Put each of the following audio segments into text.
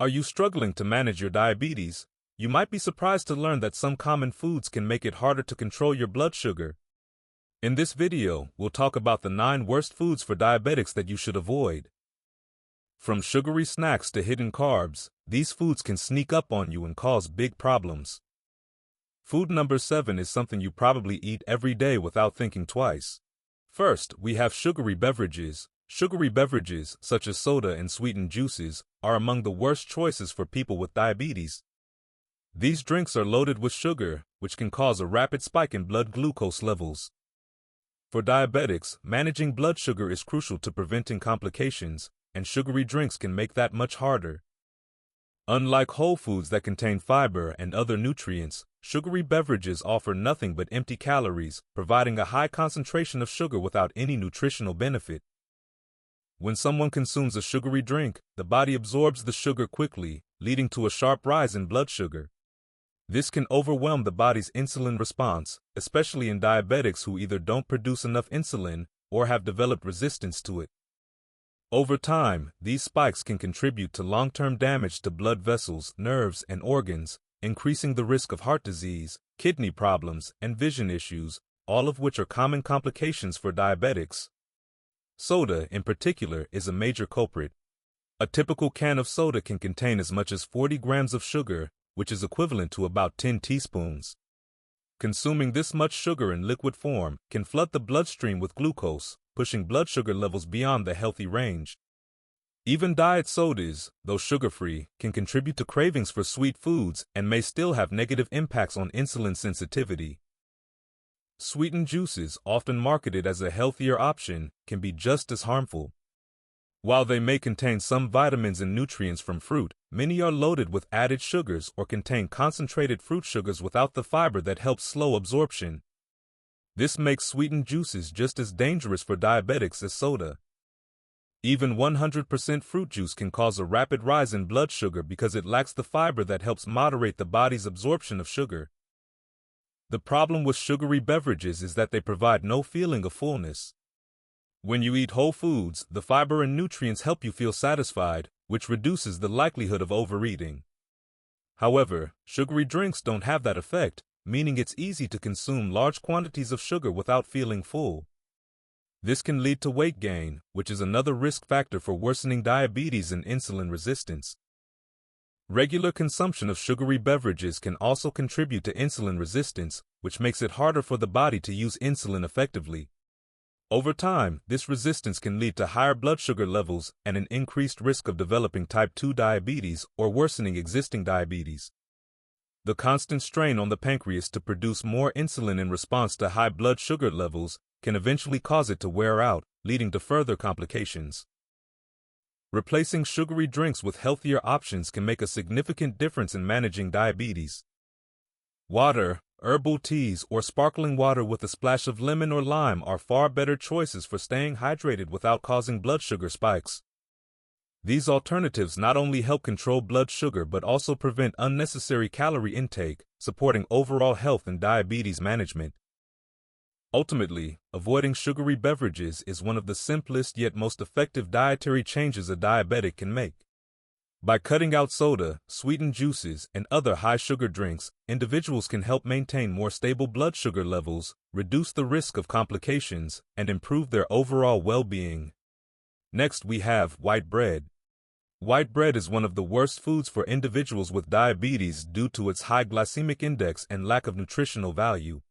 Are you struggling to manage your diabetes? You might be surprised to learn that some common foods can make it harder to control your blood sugar. In this video, we'll talk about the 9 worst foods for diabetics that you should avoid. From sugary snacks to hidden carbs, these foods can sneak up on you and cause big problems. Food number 7 is something you probably eat every day without thinking twice. First, we have sugary beverages. Sugary beverages, such as soda and sweetened juices, are among the worst choices for people with diabetes. These drinks are loaded with sugar, which can cause a rapid spike in blood glucose levels. For diabetics, managing blood sugar is crucial to preventing complications, and sugary drinks can make that much harder. Unlike whole foods that contain fiber and other nutrients, sugary beverages offer nothing but empty calories, providing a high concentration of sugar without any nutritional benefit. When someone consumes a sugary drink, the body absorbs the sugar quickly, leading to a sharp rise in blood sugar. This can overwhelm the body's insulin response, especially in diabetics who either don't produce enough insulin or have developed resistance to it. Over time, these spikes can contribute to long-term damage to blood vessels, nerves, and organs, increasing the risk of heart disease, kidney problems, and vision issues, all of which are common complications for diabetics. Soda, in particular, is a major culprit. A typical can of soda can contain as much as 40 grams of sugar, which is equivalent to about 10 teaspoons. Consuming this much sugar in liquid form can flood the bloodstream with glucose, pushing blood sugar levels beyond the healthy range. Even diet sodas, though sugar-free, can contribute to cravings for sweet foods and may still have negative impacts on insulin sensitivity. Sweetened juices, often marketed as a healthier option, can be just as harmful. While they may contain some vitamins and nutrients from fruit, many are loaded with added sugars or contain concentrated fruit sugars without the fiber that helps slow absorption. This makes sweetened juices just as dangerous for diabetics as soda. Even 100% fruit juice can cause a rapid rise in blood sugar because it lacks the fiber that helps moderate the body's absorption of sugar. The problem with sugary beverages is that they provide no feeling of fullness. When you eat whole foods, the fiber and nutrients help you feel satisfied, which reduces the likelihood of overeating. However, sugary drinks don't have that effect, meaning it's easy to consume large quantities of sugar without feeling full. This can lead to weight gain, which is another risk factor for worsening diabetes and insulin resistance. Regular consumption of sugary beverages can also contribute to insulin resistance, which makes it harder for the body to use insulin effectively. Over time, this resistance can lead to higher blood sugar levels and an increased risk of developing type 2 diabetes or worsening existing diabetes. The constant strain on the pancreas to produce more insulin in response to high blood sugar levels can eventually cause it to wear out, leading to further complications. Replacing sugary drinks with healthier options can make a significant difference in managing diabetes. Water, herbal teas, or sparkling water with a splash of lemon or lime are far better choices for staying hydrated without causing blood sugar spikes. These alternatives not only help control blood sugar but also prevent unnecessary calorie intake, supporting overall health and diabetes management. Ultimately, avoiding sugary beverages is one of the simplest yet most effective dietary changes a diabetic can make. By cutting out soda, sweetened juices, and other high-sugar drinks, individuals can help maintain more stable blood sugar levels, reduce the risk of complications, and improve their overall well-being. Next, we have white bread. White bread is one of the worst foods for individuals with diabetes due to its high glycemic index and lack of nutritional value.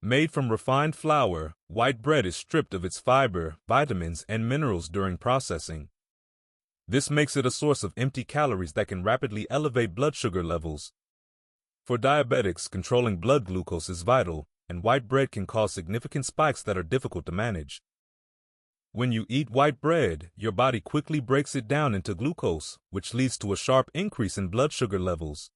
Made from refined flour, white bread is stripped of its fiber, vitamins, and minerals during processing. This makes it a source of empty calories that can rapidly elevate blood sugar levels. For diabetics, controlling blood glucose is vital, and white bread can cause significant spikes that are difficult to manage. When you eat white bread, your body quickly breaks it down into glucose, which leads to a sharp increase in blood sugar levels.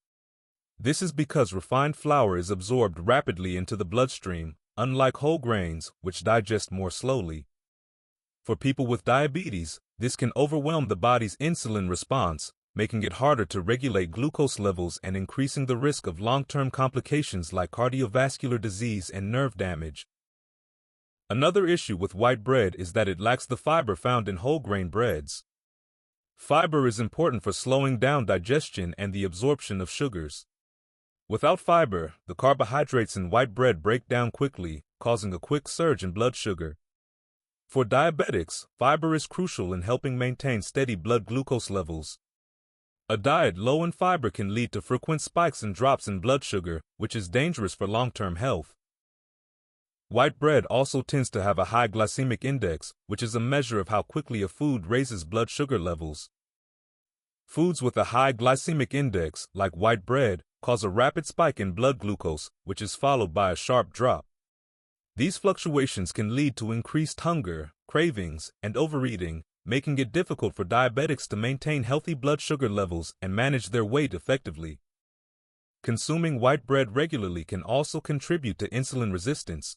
This is because refined flour is absorbed rapidly into the bloodstream, unlike whole grains, which digest more slowly. For people with diabetes, this can overwhelm the body's insulin response, making it harder to regulate glucose levels and increasing the risk of long-term complications like cardiovascular disease and nerve damage. Another issue with white bread is that it lacks the fiber found in whole grain breads. Fiber is important for slowing down digestion and the absorption of sugars. Without fiber, the carbohydrates in white bread break down quickly, causing a quick surge in blood sugar. For diabetics, fiber is crucial in helping maintain steady blood glucose levels. A diet low in fiber can lead to frequent spikes and drops in blood sugar, which is dangerous for long-term health. White bread also tends to have a high glycemic index, which is a measure of how quickly a food raises blood sugar levels. Foods with a high glycemic index, like white bread, cause a rapid spike in blood glucose, which is followed by a sharp drop. These fluctuations can lead to increased hunger, cravings, and overeating, making it difficult for diabetics to maintain healthy blood sugar levels and manage their weight effectively. Consuming white bread regularly can also contribute to insulin resistance.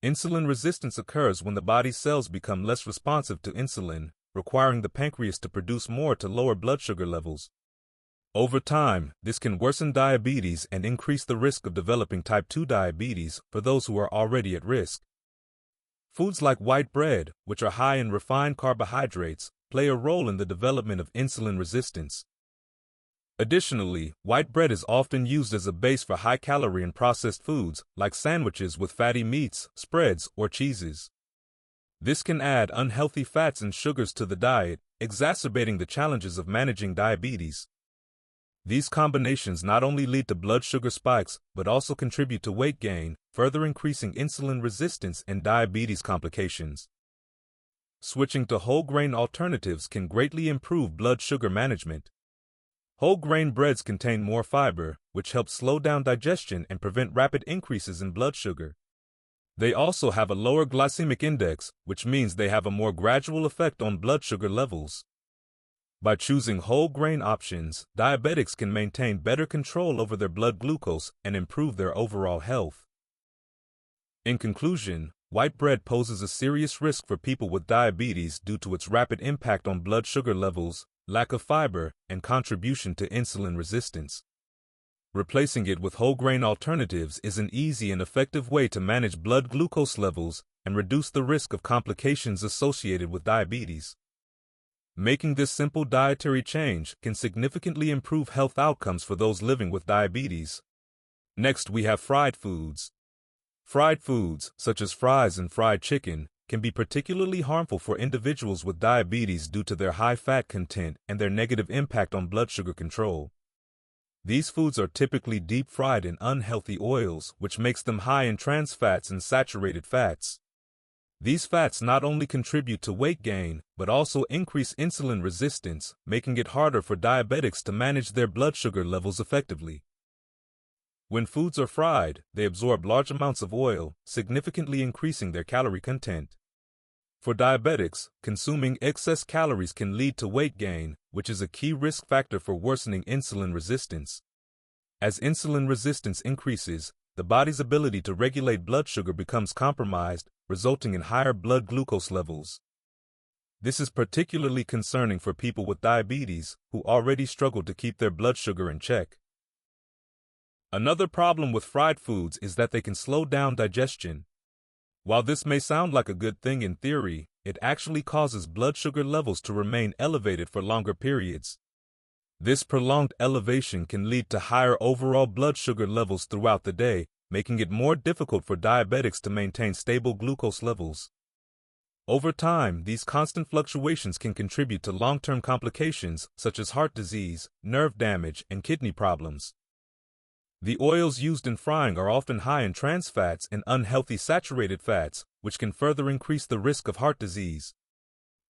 Insulin resistance occurs when the body's cells become less responsive to insulin, requiring the pancreas to produce more to lower blood sugar levels. Over time, this can worsen diabetes and increase the risk of developing type 2 diabetes for those who are already at risk. Foods like white bread, which are high in refined carbohydrates, play a role in the development of insulin resistance. Additionally, white bread is often used as a base for high-calorie and processed foods, like sandwiches with fatty meats, spreads, or cheeses. This can add unhealthy fats and sugars to the diet, exacerbating the challenges of managing diabetes. These combinations not only lead to blood sugar spikes, but also contribute to weight gain, further increasing insulin resistance and diabetes complications. Switching to whole grain alternatives can greatly improve blood sugar management. Whole grain breads contain more fiber, which helps slow down digestion and prevent rapid increases in blood sugar. They also have a lower glycemic index, which means they have a more gradual effect on blood sugar levels. By choosing whole grain options, diabetics can maintain better control over their blood glucose and improve their overall health. In conclusion, white bread poses a serious risk for people with diabetes due to its rapid impact on blood sugar levels, lack of fiber, and contribution to insulin resistance. Replacing it with whole grain alternatives is an easy and effective way to manage blood glucose levels and reduce the risk of complications associated with diabetes. Making this simple dietary change can significantly improve health outcomes for those living with diabetes. Next, we have fried foods. Fried foods, such as fries and fried chicken, can be particularly harmful for individuals with diabetes due to their high fat content and their negative impact on blood sugar control. These foods are typically deep-fried in unhealthy oils, which makes them high in trans fats and saturated fats. These fats not only contribute to weight gain, but also increase insulin resistance, making it harder for diabetics to manage their blood sugar levels effectively. When foods are fried, they absorb large amounts of oil, significantly increasing their calorie content. For diabetics, consuming excess calories can lead to weight gain, which is a key risk factor for worsening insulin resistance. As insulin resistance increases, the body's ability to regulate blood sugar becomes compromised, resulting in higher blood glucose levels. This is particularly concerning for people with diabetes, who already struggle to keep their blood sugar in check. Another problem with fried foods is that they can slow down digestion. While this may sound like a good thing in theory, it actually causes blood sugar levels to remain elevated for longer periods. This prolonged elevation can lead to higher overall blood sugar levels throughout the day, making it more difficult for diabetics to maintain stable glucose levels. Over time, these constant fluctuations can contribute to long-term complications such as heart disease, nerve damage, and kidney problems. The oils used in frying are often high in trans fats and unhealthy saturated fats, which can further increase the risk of heart disease.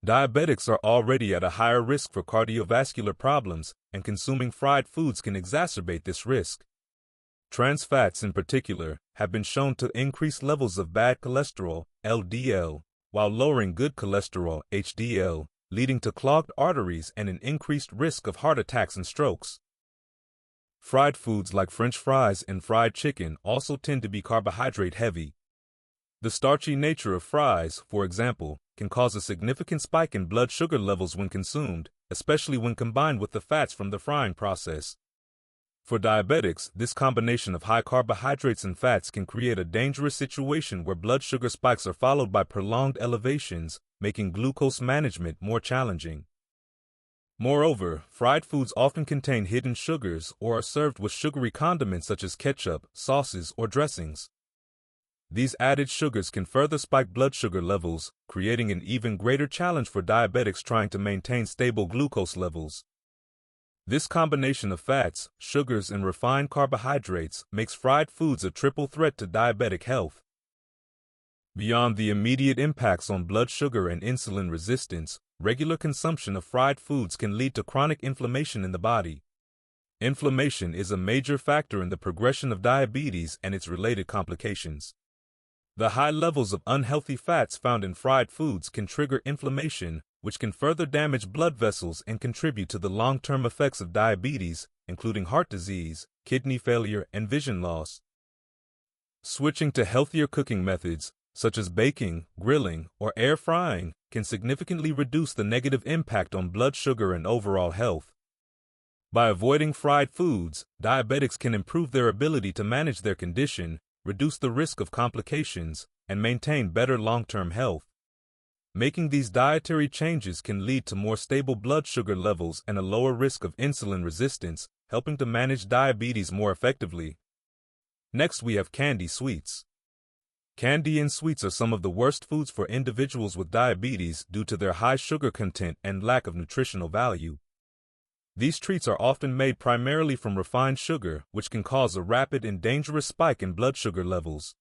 Diabetics are already at a higher risk for cardiovascular problems, and consuming fried foods can exacerbate this risk. Trans fats, in particular, have been shown to increase levels of bad cholesterol, LDL, while lowering good cholesterol, HDL, leading to clogged arteries and an increased risk of heart attacks and strokes. Fried foods like French fries and fried chicken also tend to be carbohydrate heavy. The starchy nature of fries, for example, can cause a significant spike in blood sugar levels when consumed, especially when combined with the fats from the frying process. For diabetics, this combination of high carbohydrates and fats can create a dangerous situation where blood sugar spikes are followed by prolonged elevations, making glucose management more challenging. Moreover, fried foods often contain hidden sugars or are served with sugary condiments such as ketchup, sauces, or dressings. These added sugars can further spike blood sugar levels, creating an even greater challenge for diabetics trying to maintain stable glucose levels. This combination of fats, sugars, and refined carbohydrates makes fried foods a triple threat to diabetic health. Beyond the immediate impacts on blood sugar and insulin resistance, regular consumption of fried foods can lead to chronic inflammation in the body. Inflammation is a major factor in the progression of diabetes and its related complications. The high levels of unhealthy fats found in fried foods can trigger inflammation, which can further damage blood vessels and contribute to the long-term effects of diabetes, including heart disease, kidney failure, and vision loss. Switching to healthier cooking methods, such as baking, grilling, or air frying, can significantly reduce the negative impact on blood sugar and overall health. By avoiding fried foods, diabetics can improve their ability to manage their condition, reduce the risk of complications, and maintain better long-term health. Making these dietary changes can lead to more stable blood sugar levels and a lower risk of insulin resistance, helping to manage diabetes more effectively. Next, we have candy sweets. Candy and sweets are some of the worst foods for individuals with diabetes due to their high sugar content and lack of nutritional value. These treats are often made primarily from refined sugar, which can cause a rapid and dangerous spike in blood sugar levels.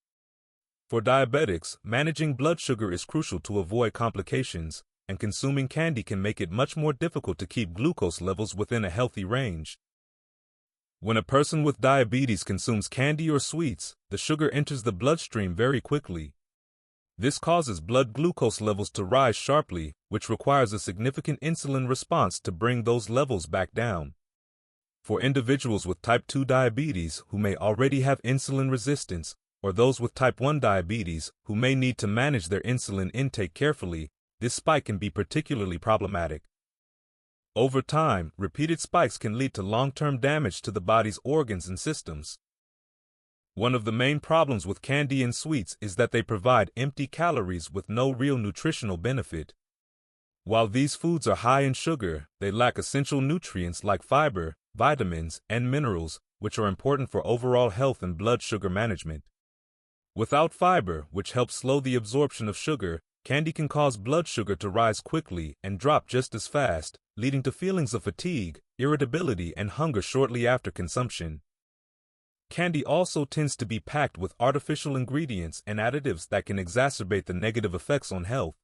For diabetics, managing blood sugar is crucial to avoid complications, and consuming candy can make it much more difficult to keep glucose levels within a healthy range. When a person with diabetes consumes candy or sweets, the sugar enters the bloodstream very quickly. This causes blood glucose levels to rise sharply, which requires a significant insulin response to bring those levels back down. For individuals with type 2 diabetes who may already have insulin resistance, or those with type 1 diabetes who may need to manage their insulin intake carefully, this spike can be particularly problematic. Over time, repeated spikes can lead to long-term damage to the body's organs and systems. One of the main problems with candy and sweets is that they provide empty calories with no real nutritional benefit. While these foods are high in sugar, they lack essential nutrients like fiber, vitamins, and minerals, which are important for overall health and blood sugar management. Without fiber, which helps slow the absorption of sugar, candy can cause blood sugar to rise quickly and drop just as fast, leading to feelings of fatigue, irritability, and hunger shortly after consumption. Candy also tends to be packed with artificial ingredients and additives that can exacerbate the negative effects on health.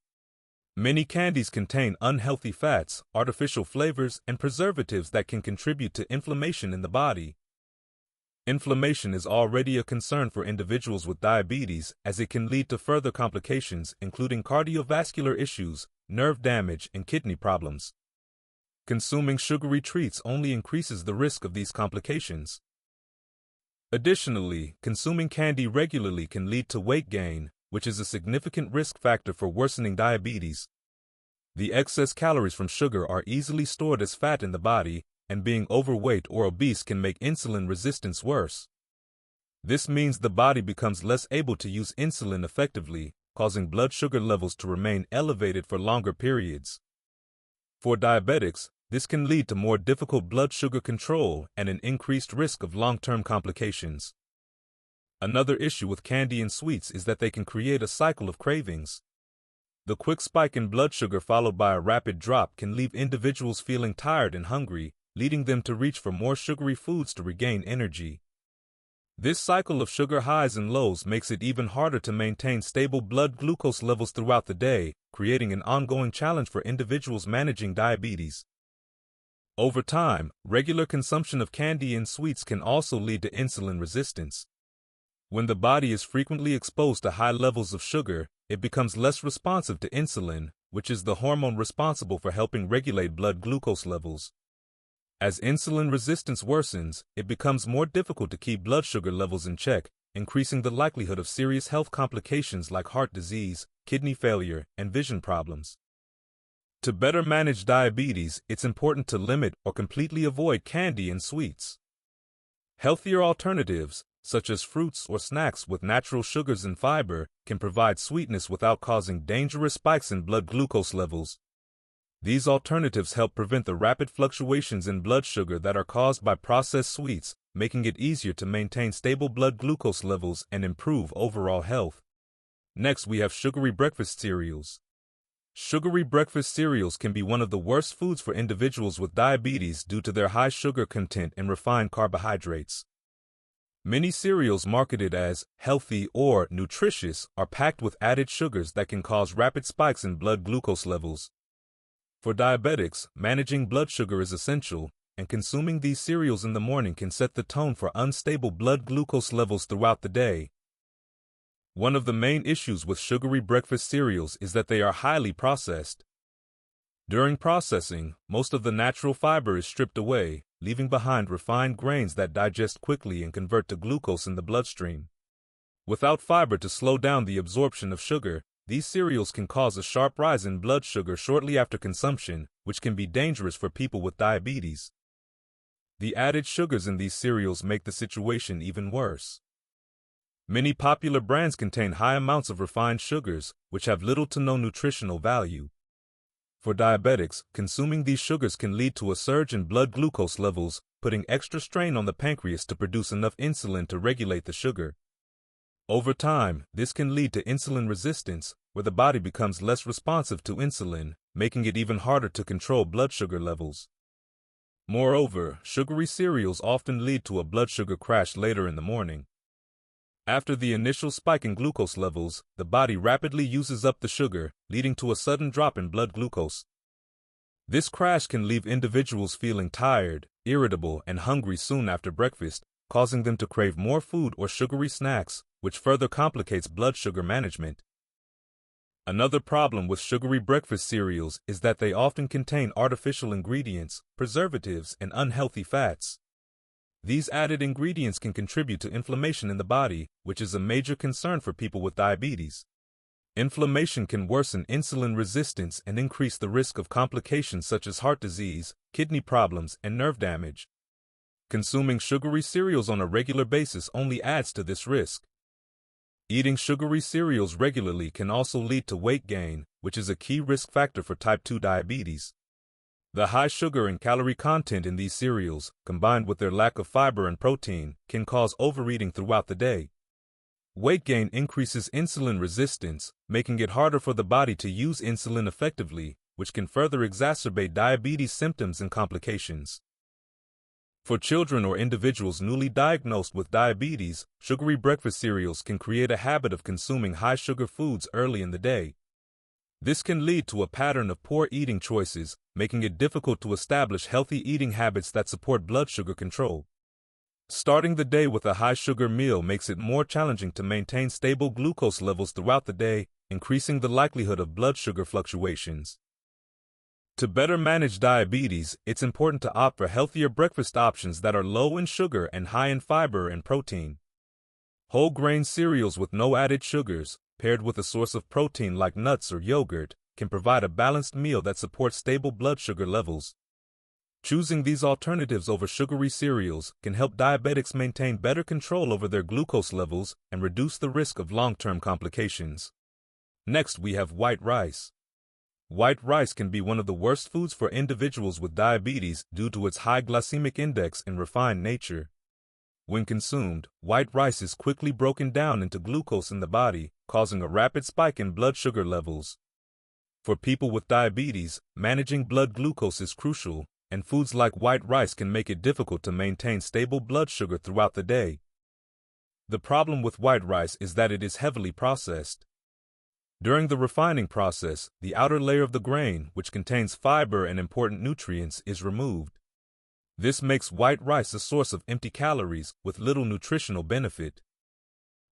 Many candies contain unhealthy fats, artificial flavors, and preservatives that can contribute to inflammation in the body. Inflammation is already a concern for individuals with diabetes, as it can lead to further complications, including cardiovascular issues, nerve damage, and kidney problems. Consuming sugary treats only increases the risk of these complications. Additionally, consuming candy regularly can lead to weight gain, which is a significant risk factor for worsening diabetes. The excess calories from sugar are easily stored as fat in the body, and being overweight or obese can make insulin resistance worse. This means the body becomes less able to use insulin effectively, causing blood sugar levels to remain elevated for longer periods. For diabetics, this can lead to more difficult blood sugar control and an increased risk of long-term complications. Another issue with candy and sweets is that they can create a cycle of cravings. The quick spike in blood sugar followed by a rapid drop can leave individuals feeling tired and hungry, leading them to reach for more sugary foods to regain energy. This cycle of sugar highs and lows makes it even harder to maintain stable blood glucose levels throughout the day, creating an ongoing challenge for individuals managing diabetes. Over time, regular consumption of candy and sweets can also lead to insulin resistance. When the body is frequently exposed to high levels of sugar, it becomes less responsive to insulin, which is the hormone responsible for helping regulate blood glucose levels. As insulin resistance worsens, it becomes more difficult to keep blood sugar levels in check, increasing the likelihood of serious health complications like heart disease, kidney failure, and vision problems. To better manage diabetes, it's important to limit or completely avoid candy and sweets. Healthier alternatives, such as fruits or snacks with natural sugars and fiber, can provide sweetness without causing dangerous spikes in blood glucose levels. These alternatives help prevent the rapid fluctuations in blood sugar that are caused by processed sweets, making it easier to maintain stable blood glucose levels and improve overall health. Next, we have sugary breakfast cereals. Sugary breakfast cereals can be one of the worst foods for individuals with diabetes due to their high sugar content and refined carbohydrates. Many cereals marketed as healthy or nutritious are packed with added sugars that can cause rapid spikes in blood glucose levels. For diabetics, managing blood sugar is essential, and consuming these cereals in the morning can set the tone for unstable blood glucose levels throughout the day. One of the main issues with sugary breakfast cereals is that they are highly processed. During processing, most of the natural fiber is stripped away, leaving behind refined grains that digest quickly and convert to glucose in the bloodstream. Without fiber to slow down the absorption of sugar, these cereals can cause a sharp rise in blood sugar shortly after consumption, which can be dangerous for people with diabetes. The added sugars in these cereals make the situation even worse. Many popular brands contain high amounts of refined sugars, which have little to no nutritional value. For diabetics, consuming these sugars can lead to a surge in blood glucose levels, putting extra strain on the pancreas to produce enough insulin to regulate the sugar. Over time, this can lead to insulin resistance, where the body becomes less responsive to insulin, making it even harder to control blood sugar levels. Moreover, sugary cereals often lead to a blood sugar crash later in the morning. After the initial spike in glucose levels, the body rapidly uses up the sugar, leading to a sudden drop in blood glucose. This crash can leave individuals feeling tired, irritable, and hungry soon after breakfast, causing them to crave more food or sugary snacks, which further complicates blood sugar management. Another problem with sugary breakfast cereals is that they often contain artificial ingredients, preservatives, and unhealthy fats. These added ingredients can contribute to inflammation in the body, which is a major concern for people with diabetes. Inflammation can worsen insulin resistance and increase the risk of complications such as heart disease, kidney problems, and nerve damage. Consuming sugary cereals on a regular basis only adds to this risk. Eating sugary cereals regularly can also lead to weight gain, which is a key risk factor for type 2 diabetes. The high sugar and calorie content in these cereals, combined with their lack of fiber and protein, can cause overeating throughout the day. Weight gain increases insulin resistance, making it harder for the body to use insulin effectively, which can further exacerbate diabetes symptoms and complications. For children or individuals newly diagnosed with diabetes, sugary breakfast cereals can create a habit of consuming high-sugar foods early in the day. This can lead to a pattern of poor eating choices, making it difficult to establish healthy eating habits that support blood sugar control. Starting the day with a high-sugar meal makes it more challenging to maintain stable glucose levels throughout the day, increasing the likelihood of blood sugar fluctuations. To better manage diabetes, it's important to opt for healthier breakfast options that are low in sugar and high in fiber and protein. Whole grain cereals with no added sugars, paired with a source of protein like nuts or yogurt, can provide a balanced meal that supports stable blood sugar levels. Choosing these alternatives over sugary cereals can help diabetics maintain better control over their glucose levels and reduce the risk of long-term complications. Next, we have white rice. White rice can be one of the worst foods for individuals with diabetes due to its high glycemic index and refined nature. When consumed, white rice is quickly broken down into glucose in the body, causing a rapid spike in blood sugar levels. For people with diabetes, managing blood glucose is crucial, and foods like white rice can make it difficult to maintain stable blood sugar throughout the day. The problem with white rice is that it is heavily processed. During the refining process, the outer layer of the grain, which contains fiber and important nutrients, is removed. This makes white rice a source of empty calories with little nutritional benefit.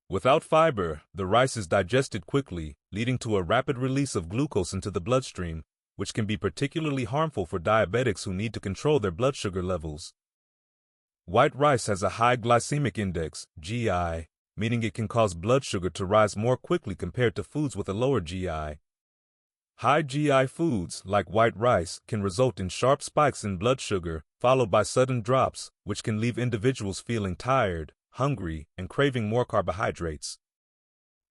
Without fiber, the rice is digested quickly, leading to a rapid release of glucose into the bloodstream, which can be particularly harmful for diabetics who need to control their blood sugar levels. White rice has a high glycemic index, GI, meaning it can cause blood sugar to rise more quickly compared to foods with a lower GI. High GI foods, like white rice, can result in sharp spikes in blood sugar, followed by sudden drops, which can leave individuals feeling tired, hungry, and craving more carbohydrates.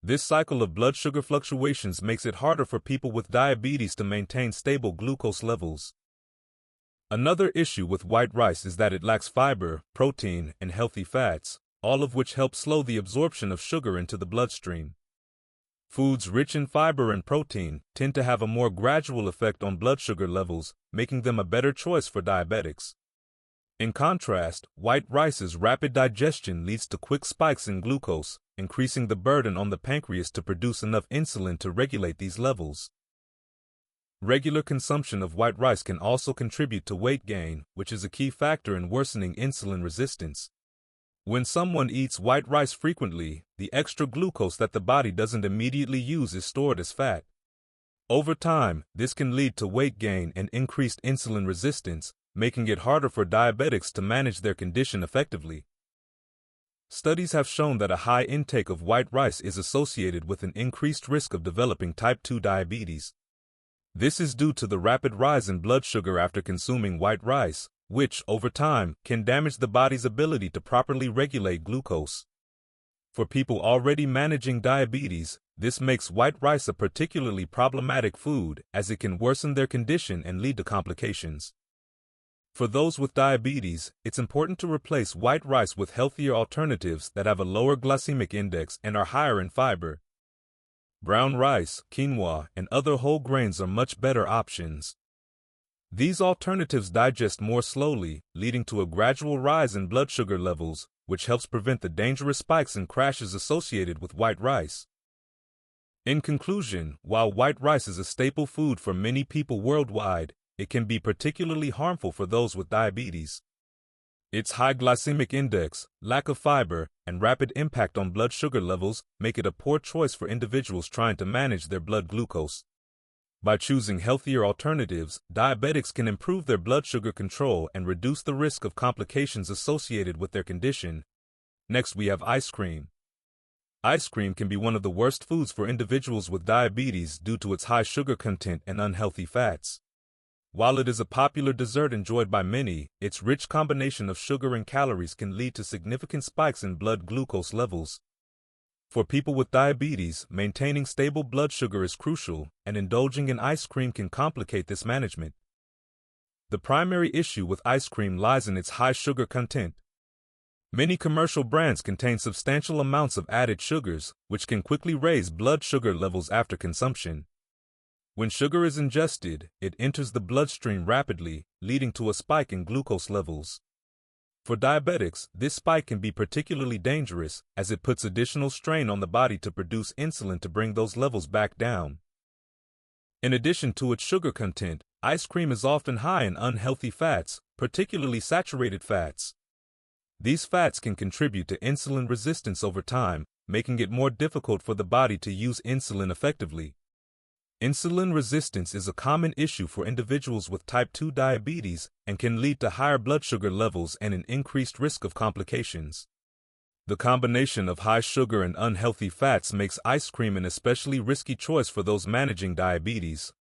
This cycle of blood sugar fluctuations makes it harder for people with diabetes to maintain stable glucose levels. Another issue with white rice is that it lacks fiber, protein, and healthy fats, all of which help slow the absorption of sugar into the bloodstream. Foods rich in fiber and protein tend to have a more gradual effect on blood sugar levels, making them a better choice for diabetics. In contrast, white rice's rapid digestion leads to quick spikes in glucose, increasing the burden on the pancreas to produce enough insulin to regulate these levels. Regular consumption of white rice can also contribute to weight gain, which is a key factor in worsening insulin resistance. When someone eats white rice frequently, the extra glucose that the body doesn't immediately use is stored as fat. Over time, this can lead to weight gain and increased insulin resistance, making it harder for diabetics to manage their condition effectively. Studies have shown that a high intake of white rice is associated with an increased risk of developing type 2 diabetes. This is due to the rapid rise in blood sugar after consuming white rice, which, over time, can damage the body's ability to properly regulate glucose. For people already managing diabetes, this makes white rice a particularly problematic food, as it can worsen their condition and lead to complications. For those with diabetes, it's important to replace white rice with healthier alternatives that have a lower glycemic index and are higher in fiber. Brown rice, quinoa, and other whole grains are much better options. These alternatives digest more slowly, leading to a gradual rise in blood sugar levels, which helps prevent the dangerous spikes and crashes associated with white rice. In conclusion, while white rice is a staple food for many people worldwide, it can be particularly harmful for those with diabetes. Its high glycemic index, lack of fiber, and rapid impact on blood sugar levels make it a poor choice for individuals trying to manage their blood glucose. By choosing healthier alternatives, diabetics can improve their blood sugar control and reduce the risk of complications associated with their condition. Next, we have ice cream. Ice cream can be one of the worst foods for individuals with diabetes due to its high sugar content and unhealthy fats. While it is a popular dessert enjoyed by many, its rich combination of sugar and calories can lead to significant spikes in blood glucose levels. For people with diabetes, maintaining stable blood sugar is crucial, and indulging in ice cream can complicate this management. The primary issue with ice cream lies in its high sugar content. Many commercial brands contain substantial amounts of added sugars, which can quickly raise blood sugar levels after consumption. When sugar is ingested, it enters the bloodstream rapidly, leading to a spike in glucose levels. For diabetics, this spike can be particularly dangerous, as it puts additional strain on the body to produce insulin to bring those levels back down. In addition to its sugar content, ice cream is often high in unhealthy fats, particularly saturated fats. These fats can contribute to insulin resistance over time, making it more difficult for the body to use insulin effectively. Insulin resistance is a common issue for individuals with type 2 diabetes and can lead to higher blood sugar levels and an increased risk of complications. The combination of high sugar and unhealthy fats makes ice cream an especially risky choice for those managing diabetes.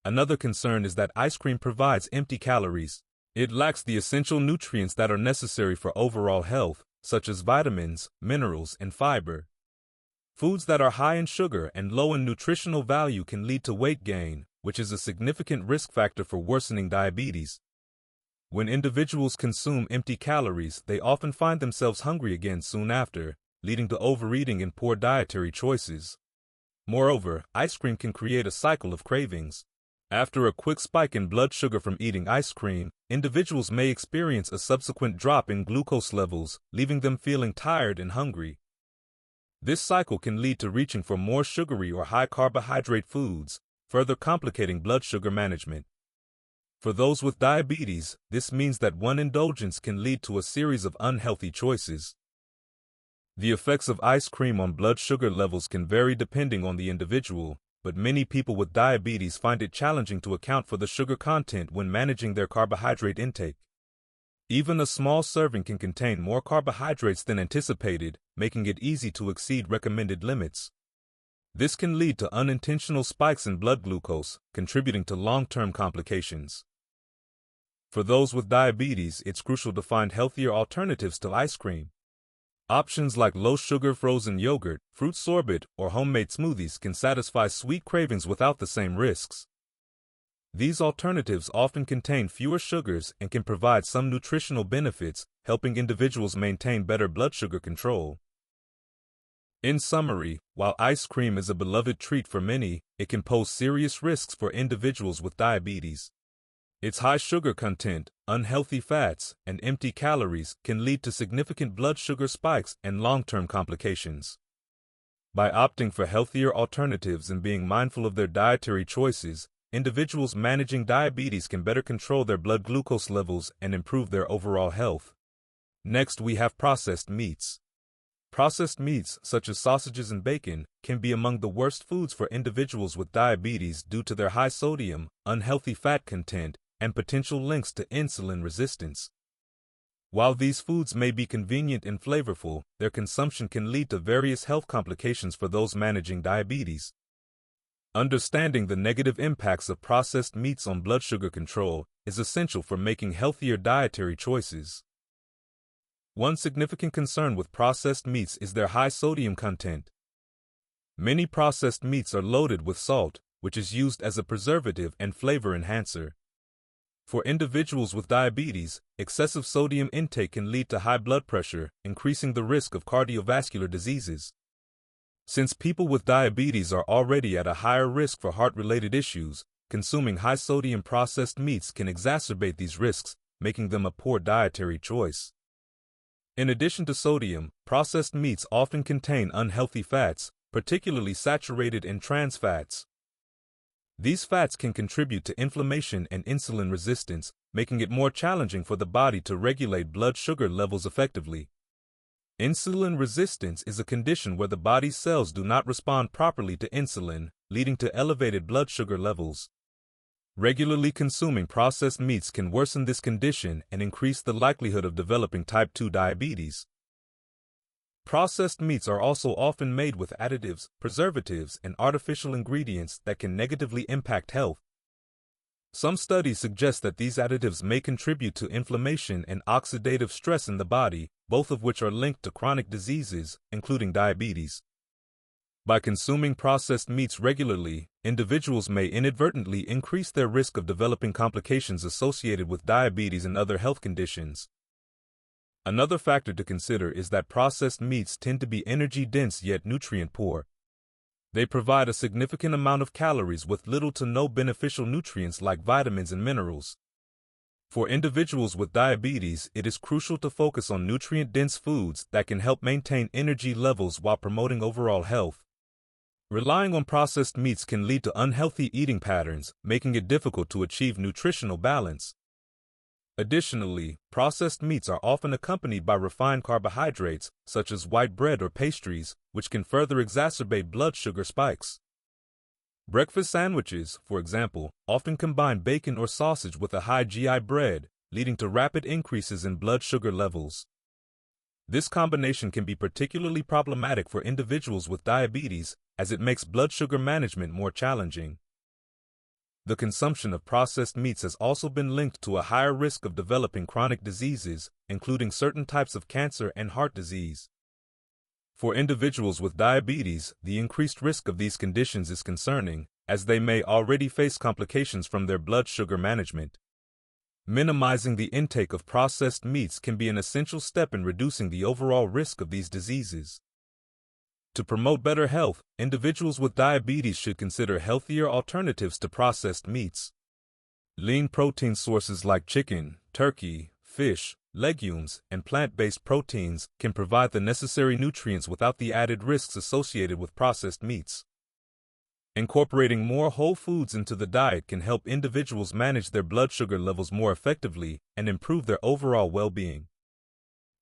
Another concern is that ice cream provides empty calories. It lacks the essential nutrients that are necessary for overall health, such as vitamins, minerals, and fiber. Foods that are high in sugar and low in nutritional value can lead to weight gain, which is a significant risk factor for worsening diabetes. When individuals consume empty calories, they often find themselves hungry again soon after, leading to overeating and poor dietary choices. Moreover, ice cream can create a cycle of cravings. After a quick spike in blood sugar from eating ice cream, individuals may experience a subsequent drop in glucose levels, leaving them feeling tired and hungry. This cycle can lead to reaching for more sugary or high-carbohydrate foods, further complicating blood sugar management. For those with diabetes, this means that one indulgence can lead to a series of unhealthy choices. The effects of ice cream on blood sugar levels can vary depending on the individual, but many people with diabetes find it challenging to account for the sugar content when managing their carbohydrate intake. Even a small serving can contain more carbohydrates than anticipated, making it easy to exceed recommended limits. This can lead to unintentional spikes in blood glucose, contributing to long-term complications. For those with diabetes, it's crucial to find healthier alternatives to ice cream. Options like low-sugar frozen yogurt, fruit sorbet, or homemade smoothies can satisfy sweet cravings without the same risks. These alternatives often contain fewer sugars and can provide some nutritional benefits, helping individuals maintain better blood sugar control. In summary, while ice cream is a beloved treat for many, it can pose serious risks for individuals with diabetes. Its high sugar content, unhealthy fats, and empty calories can lead to significant blood sugar spikes and long-term complications. By opting for healthier alternatives and being mindful of their dietary choices, individuals managing diabetes can better control their blood glucose levels and improve their overall health. Next, we have processed meats. Processed meats, such as sausages and bacon, can be among the worst foods for individuals with diabetes due to their high sodium, unhealthy fat content, and potential links to insulin resistance. While these foods may be convenient and flavorful, their consumption can lead to various health complications for those managing diabetes. Understanding the negative impacts of processed meats on blood sugar control is essential for making healthier dietary choices. One significant concern with processed meats is their high sodium content. Many processed meats are loaded with salt, which is used as a preservative and flavor enhancer. For individuals with diabetes, excessive sodium intake can lead to high blood pressure, increasing the risk of cardiovascular diseases. Since people with diabetes are already at a higher risk for heart-related issues, consuming high-sodium processed meats can exacerbate these risks, making them a poor dietary choice. In addition to sodium, processed meats often contain unhealthy fats, particularly saturated and trans fats. These fats can contribute to inflammation and insulin resistance, making it more challenging for the body to regulate blood sugar levels effectively. Insulin resistance is a condition where the body's cells do not respond properly to insulin, leading to elevated blood sugar levels. Regularly consuming processed meats can worsen this condition and increase the likelihood of developing type 2 diabetes. Processed meats are also often made with additives, preservatives, and artificial ingredients that can negatively impact health. Some studies suggest that these additives may contribute to inflammation and oxidative stress in the body, both of which are linked to chronic diseases, including diabetes. By consuming processed meats regularly, individuals may inadvertently increase their risk of developing complications associated with diabetes and other health conditions. Another factor to consider is that processed meats tend to be energy-dense yet nutrient-poor. They provide a significant amount of calories with little to no beneficial nutrients like vitamins and minerals. For individuals with diabetes, it is crucial to focus on nutrient-dense foods that can help maintain energy levels while promoting overall health. Relying on processed meats can lead to unhealthy eating patterns, making it difficult to achieve nutritional balance. Additionally, processed meats are often accompanied by refined carbohydrates, such as white bread or pastries, which can further exacerbate blood sugar spikes. Breakfast sandwiches, for example, often combine bacon or sausage with a high GI bread, leading to rapid increases in blood sugar levels. This combination can be particularly problematic for individuals with diabetes, as it makes blood sugar management more challenging. The consumption of processed meats has also been linked to a higher risk of developing chronic diseases, including certain types of cancer and heart disease. For individuals with diabetes, the increased risk of these conditions is concerning, as they may already face complications from their blood sugar management. Minimizing the intake of processed meats can be an essential step in reducing the overall risk of these diseases. To promote better health, individuals with diabetes should consider healthier alternatives to processed meats. Lean protein sources like chicken, turkey, fish, legumes, and plant-based proteins can provide the necessary nutrients without the added risks associated with processed meats. Incorporating more whole foods into the diet can help individuals manage their blood sugar levels more effectively and improve their overall well-being.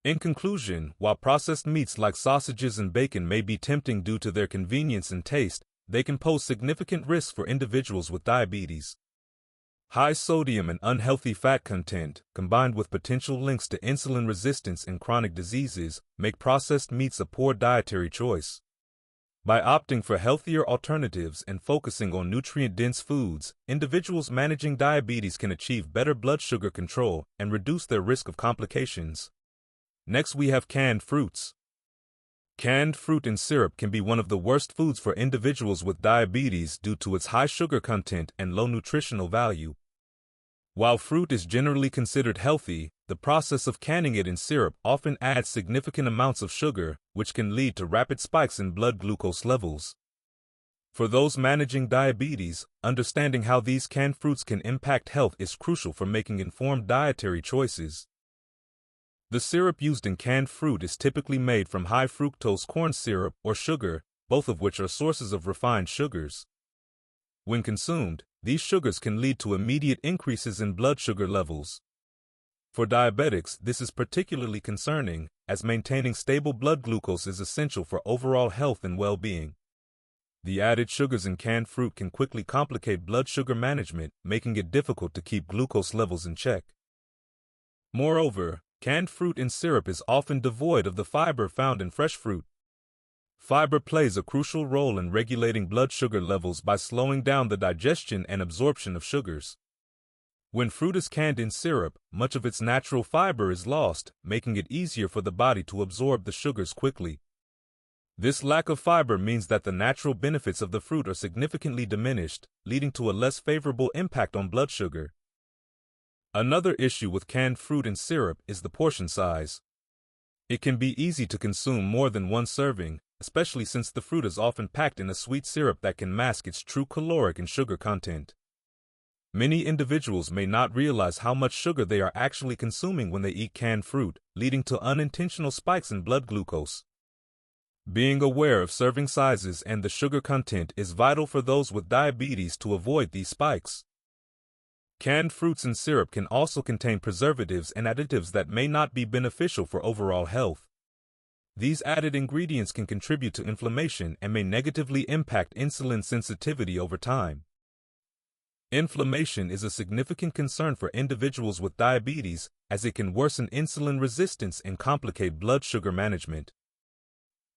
In conclusion, while processed meats like sausages and bacon may be tempting due to their convenience and taste, they can pose significant risks for individuals with diabetes. High sodium and unhealthy fat content, combined with potential links to insulin resistance and chronic diseases, make processed meats a poor dietary choice. By opting for healthier alternatives and focusing on nutrient-dense foods, individuals managing diabetes can achieve better blood sugar control and reduce their risk of complications. Next, we have canned fruits. Canned fruit and syrup can be one of the worst foods for individuals with diabetes due to its high sugar content and low nutritional value. While fruit is generally considered healthy, the process of canning it in syrup often adds significant amounts of sugar, which can lead to rapid spikes in blood glucose levels. For those managing diabetes, understanding how these canned fruits can impact health is crucial for making informed dietary choices. The syrup used in canned fruit is typically made from high fructose corn syrup or sugar, both of which are sources of refined sugars. When consumed, these sugars can lead to immediate increases in blood sugar levels. For diabetics, this is particularly concerning, as maintaining stable blood glucose is essential for overall health and well-being. The added sugars in canned fruit can quickly complicate blood sugar management, making it difficult to keep glucose levels in check. Moreover, canned fruit and syrup is often devoid of the fiber found in fresh fruit. Fiber plays a crucial role in regulating blood sugar levels by slowing down the digestion and absorption of sugars. When fruit is canned in syrup, much of its natural fiber is lost, making it easier for the body to absorb the sugars quickly. This lack of fiber means that the natural benefits of the fruit are significantly diminished, leading to a less favorable impact on blood sugar. Another issue with canned fruit and syrup is the portion size. It can be easy to consume more than one serving, especially since the fruit is often packed in a sweet syrup that can mask its true caloric and sugar content. Many individuals may not realize how much sugar they are actually consuming when they eat canned fruit, leading to unintentional spikes in blood glucose. Being aware of serving sizes and the sugar content is vital for those with diabetes to avoid these spikes. Canned fruits and syrup can also contain preservatives and additives that may not be beneficial for overall health. These added ingredients can contribute to inflammation and may negatively impact insulin sensitivity over time. Inflammation is a significant concern for individuals with diabetes, as it can worsen insulin resistance and complicate blood sugar management.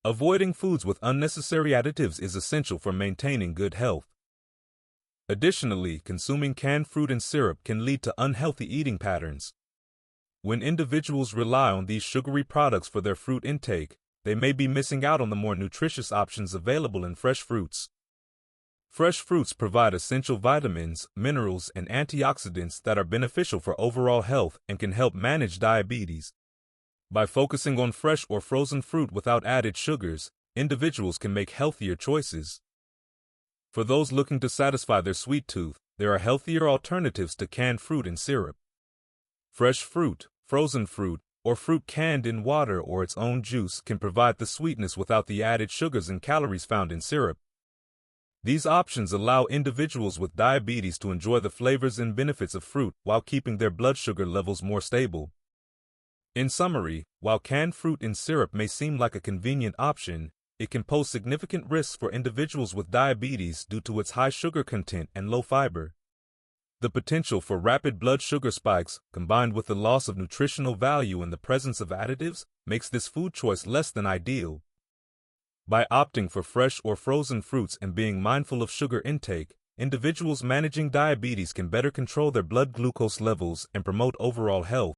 Avoiding foods with unnecessary additives is essential for maintaining good health. Additionally, consuming canned fruit and syrup can lead to unhealthy eating patterns. When individuals rely on these sugary products for their fruit intake, they may be missing out on the more nutritious options available in fresh fruits. Fresh fruits provide essential vitamins, minerals, and antioxidants that are beneficial for overall health and can help manage diabetes. By focusing on fresh or frozen fruit without added sugars, individuals can make healthier choices. For those looking to satisfy their sweet tooth, there are healthier alternatives to canned fruit and syrup. Fresh fruit, frozen fruit, or fruit canned in water or its own juice can provide the sweetness without the added sugars and calories found in syrup. These options allow individuals with diabetes to enjoy the flavors and benefits of fruit while keeping their blood sugar levels more stable. In summary, while canned fruit and syrup may seem like a convenient option, it can pose significant risks for individuals with diabetes due to its high sugar content and low fiber. The potential for rapid blood sugar spikes, combined with the loss of nutritional value in the presence of additives, makes this food choice less than ideal. By opting for fresh or frozen fruits and being mindful of sugar intake, individuals managing diabetes can better control their blood glucose levels and promote overall health.